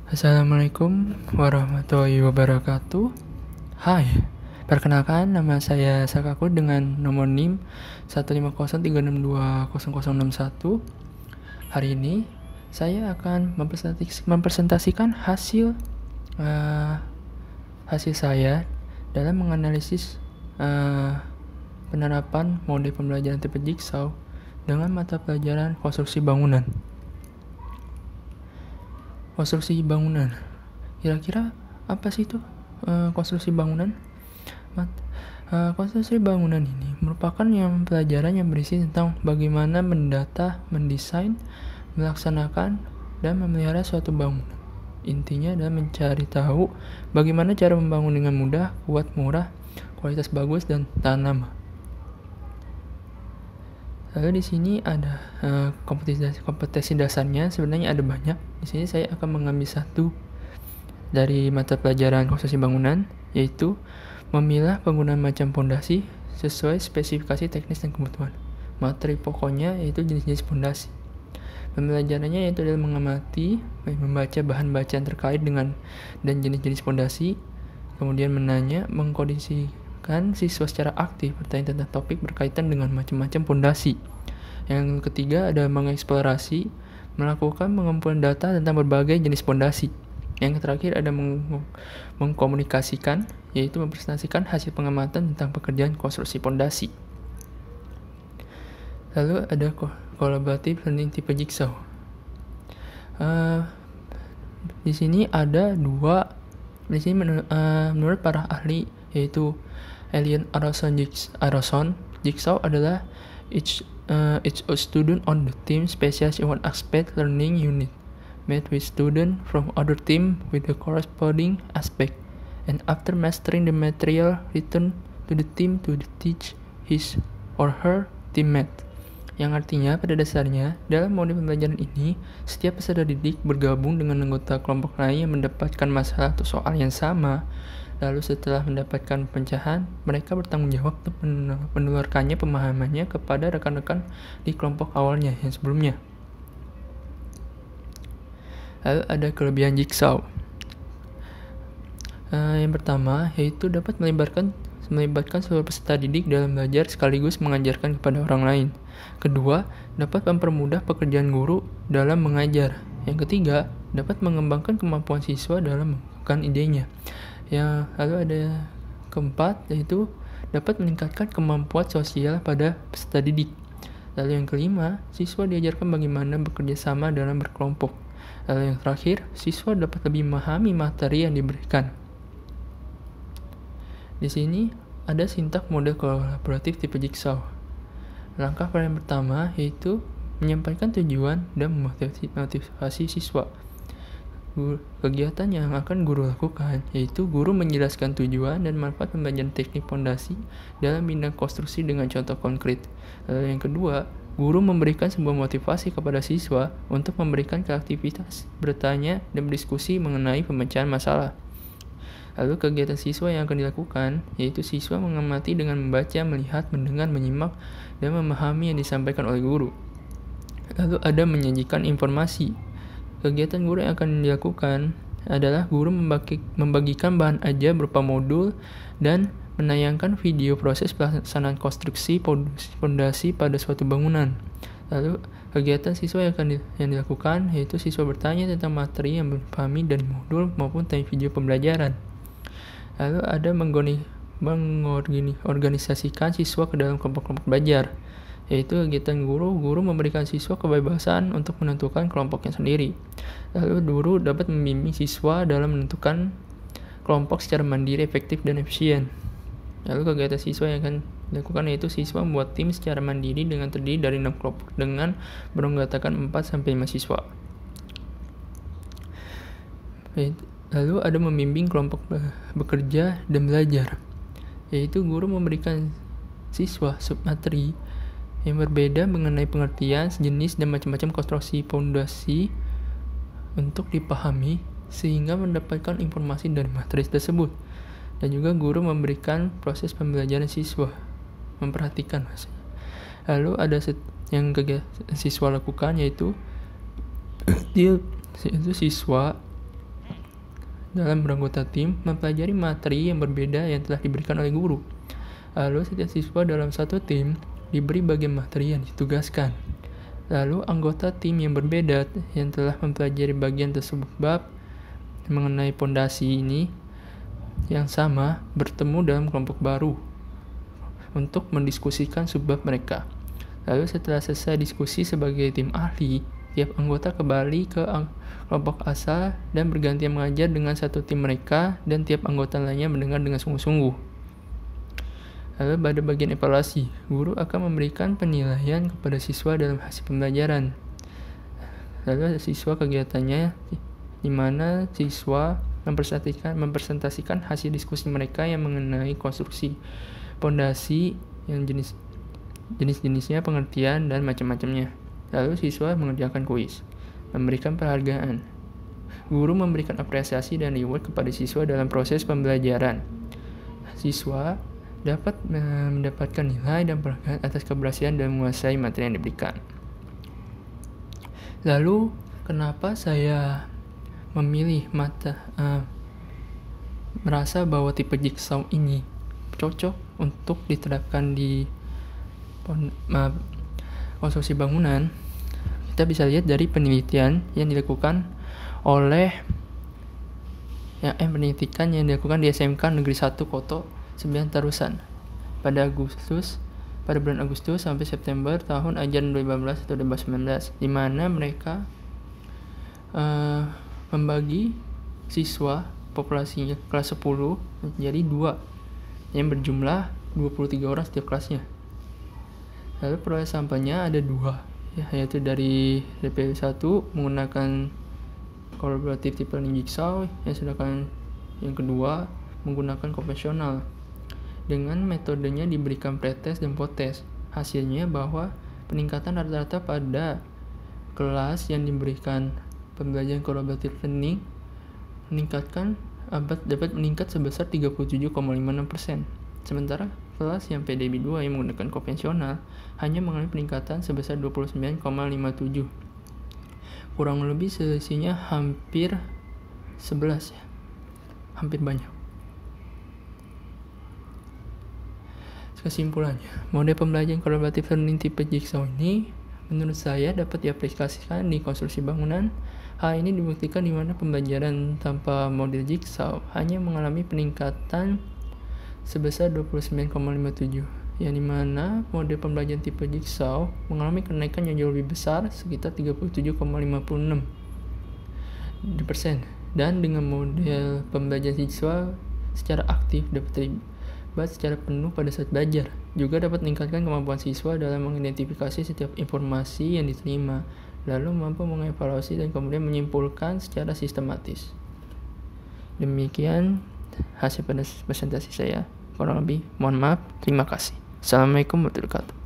Assalamualaikum warahmatullahi wabarakatuh. Hai, perkenalkan nama saya Sakaku dengan nomor NIM 15036200061. Hari ini saya akan mempresentasikan hasil saya dalam menganalisis penerapan mode pembelajaran tipe Jigsaw dengan mata pelajaran konstruksi bangunan. Konstruksi bangunan, kira-kira apa sih itu konstruksi bangunan? Konstruksi bangunan ini merupakan pelajaran yang berisi tentang bagaimana mendata, mendesain, melaksanakan, dan memelihara suatu bangunan. Intinya adalah mencari tahu bagaimana cara membangun dengan mudah, kuat, murah, kualitas bagus, dan tahan lama. Lalu di sini ada kompetensi dasarnya, sebenarnya ada banyak. Di sini saya akan mengambil satu dari mata pelajaran konstruksi bangunan, yaitu memilah penggunaan macam pondasi sesuai spesifikasi teknis dan kebutuhan. Materi pokoknya yaitu jenis-jenis pondasi. Pembelajarannya yaitu adalah mengamati, membaca bahan bacaan terkait dengan dan jenis-jenis pondasi, kemudian menanya, mengkondisikan siswa secara aktif bertanya tentang topik berkaitan dengan macam-macam pondasi. Yang ketiga ada mengeksplorasi, melakukan pengumpulan data tentang berbagai jenis pondasi. Yang terakhir ada mengkomunikasikan, yaitu mempresentasikan hasil pengamatan tentang pekerjaan konstruksi pondasi. Lalu ada collaborative learning tipe Jigsaw. Di sini ada dua. Di sini menurut para ahli yaitu Alien Aronson, Jigsaw adalah each student on the team specializes in one aspect learning unit, met with students from other team with the corresponding aspect, and after mastering the material, return to the team to teach his or her teammate. Yang artinya pada dasarnya dalam mode pembelajaran ini setiap peserta didik bergabung dengan anggota kelompok lain yang mendapatkan masalah atau soal yang sama. Lalu setelah mendapatkan pencerahan, mereka bertanggung jawab untuk menularkannya pemahamannya kepada rekan-rekan di kelompok awalnya yang sebelumnya. Lalu ada kelebihan Jigsaw. Yang pertama yaitu dapat melibatkan seluruh peserta didik dalam belajar sekaligus mengajarkan kepada orang lain. Kedua, dapat mempermudah pekerjaan guru dalam mengajar. Yang ketiga, dapat mengembangkan kemampuan siswa dalam mengembangkan idenya. Yang lalu ada keempat yaitu dapat meningkatkan kemampuan sosial pada peserta didik. Lalu yang kelima, siswa diajarkan bagaimana bekerja sama dalam berkelompok. Lalu yang terakhir, siswa dapat lebih memahami materi yang diberikan. Di sini ada sintak model kolaboratif tipe Jigsaw. Langkah yang pertama yaitu menyampaikan tujuan dan memotivasi siswa. Kegiatan yang akan guru lakukan yaitu guru menjelaskan tujuan dan manfaat pembelajaran teknik pondasi dalam bidang konstruksi dengan contoh konkret. Lalu yang kedua, guru memberikan sebuah motivasi kepada siswa untuk memberikan aktivitas bertanya dan berdiskusi mengenai pemecahan masalah. Lalu kegiatan siswa yang akan dilakukan yaitu siswa mengamati dengan membaca, melihat, mendengar, menyimak, dan memahami yang disampaikan oleh guru. Lalu ada menyajikan informasi. Kegiatan guru yang akan dilakukan adalah guru membagikan bahan ajar berupa modul dan menayangkan video proses pelaksanaan konstruksi pondasi pada suatu bangunan. Lalu kegiatan siswa yang dilakukan yaitu siswa bertanya tentang materi yang dipahami dari modul maupun dari video pembelajaran. Lalu ada mengorganisasikan siswa ke dalam kelompok-kelompok belajar, yaitu kegiatan guru memberikan siswa kebebasan untuk menentukan kelompoknya sendiri. Lalu guru dapat membimbing siswa dalam menentukan kelompok secara mandiri, efektif, dan efisien. Lalu kegiatan siswa yang akan dilakukan yaitu siswa membuat tim secara mandiri dengan terdiri dari 6 kelompok dengan beranggotakan 4-5 siswa. Lalu ada membimbing kelompok bekerja dan belajar, yaitu guru memberikan siswa submateri yang berbeda mengenai pengertian, jenis, dan macam-macam konstruksi pondasi untuk dipahami sehingga mendapatkan informasi dari materi tersebut. Dan juga guru memberikan proses pembelajaran siswa, memperhatikan maksudnya. Lalu ada yang siswa lakukan yaitu siswa dalam beranggota tim mempelajari materi yang berbeda yang telah diberikan oleh guru. Lalu setiap siswa dalam satu tim diberi bagian materi yang ditugaskan. Lalu anggota tim yang berbeda yang telah mempelajari bagian tersebut bab mengenai pondasi ini yang sama bertemu dalam kelompok baru untuk mendiskusikan subbab mereka. Lalu setelah selesai diskusi sebagai tim ahli, tiap anggota kembali ke kelompok asal dan bergantian mengajar dengan satu tim mereka, dan tiap anggota lainnya mendengar dengan sungguh-sungguh. Lalu pada bagian evaluasi, guru akan memberikan penilaian kepada siswa dalam hasil pembelajaran. Lalu siswa kegiatannya di mana siswa mempresentasikan hasil diskusi mereka yang mengenai konstruksi pondasi yang jenis-jenisnya, pengertian, dan macam-macamnya. Lalu siswa mengerjakan kuis, memberikan penghargaan. Guru memberikan apresiasi dan reward kepada siswa dalam proses pembelajaran. Siswa dapat mendapatkan nilai dan penghargaan atas keberhasilan dalam menguasai materi yang diberikan. Lalu, kenapa saya memilih merasa bahwa tipe jigsaw ini cocok untuk diterapkan di konstruksi bangunan? Kita bisa lihat dari penelitian yang dilakukan di SMK Negeri 1 Koto 9 Tarusan pada bulan Agustus sampai September tahun ajaran 2018 atau 2019, di mana mereka membagi siswa populasinya kelas 10 menjadi 2 yang berjumlah 23 orang setiap kelasnya. Lalu proses sampelnya ada 2, yaitu dari DPW 1 menggunakan kolaboratif tipe learning jigsaw, sedangkan yang kedua menggunakan konvensional. Dengan metodenya diberikan pretest dan post-test. Hasilnya bahwa peningkatan rata-rata pada kelas yang diberikan pembelajaran kolaboratif learning dapat meningkat sebesar 37,56%. Sementara kelas yang PDB 2 yang menggunakan konvensional hanya mengalami peningkatan sebesar 29,57. Kurang lebih selisihnya hampir 11 ya. Hampir banyak. Kesimpulannya, model pembelajaran kolaboratif learning tipe jigsaw ini menurut saya dapat diaplikasikan di konstruksi bangunan. Hal ini dibuktikan di mana pembelajaran tanpa model jigsaw hanya mengalami peningkatan sebesar 29,57, yang dimana model pembelajaran tipe jigsaw mengalami kenaikan yang jauh lebih besar sekitar 37,56%. Dan dengan model pembelajaran jigsaw secara aktif dapat terlibat secara penuh pada saat belajar, juga dapat meningkatkan kemampuan siswa dalam mengidentifikasi setiap informasi yang diterima, lalu mampu mengevaluasi dan kemudian menyimpulkan secara sistematis. Demikian hasil presentasi saya. Kurang lebih mohon maaf. Terima kasih. Assalamualaikum warahmatullahi wabarakatuh.